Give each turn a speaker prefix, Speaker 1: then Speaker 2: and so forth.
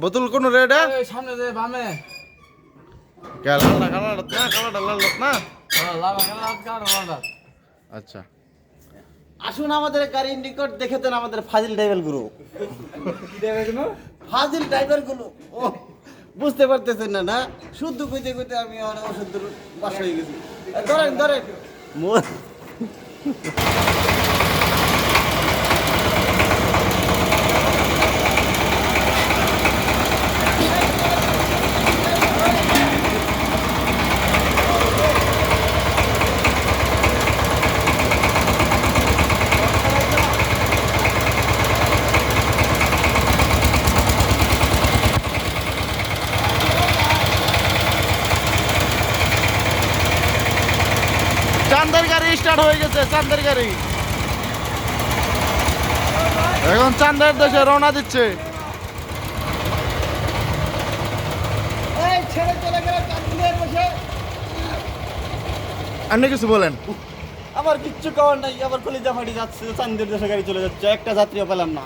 Speaker 1: বোতল কোন রে এটা?
Speaker 2: এই সামনে দে বামে।
Speaker 1: কালারটা কালারটা লাল না।
Speaker 2: লাল কালার।
Speaker 1: আচ্ছা
Speaker 3: আসুন আমাদের গাড়ির নিকট দেখে দেন আমাদের ফাজিল ড্রাইভার গুলো।
Speaker 2: কি দেবে তুমি?
Speaker 3: ফাজিল ড্রাইভার গুলো ও বুঝতে পারতেছেন না না শুদ্ধ কইতে কইতে আমি আর অশুদ্ধ বাস হয়ে গেছি। ধরেন ধরেন
Speaker 1: চান্দের গাড়ি স্টার্ট হয়ে গেছে। চান্দের গাড়ি এখন চান্দের দেশে রওনা দিচ্ছে।
Speaker 3: এই ছেড়ে চলে গেল চাঁদপুরের বসে।
Speaker 1: আপনি কিছু বলেন।
Speaker 3: আমার কিচ্ছু করার নাই, আবার কলিজা ফাটি যাচ্ছে, চান্দের দেশে গাড়ি চলে যাচ্ছে, একটা যাত্রীও পেলাম না।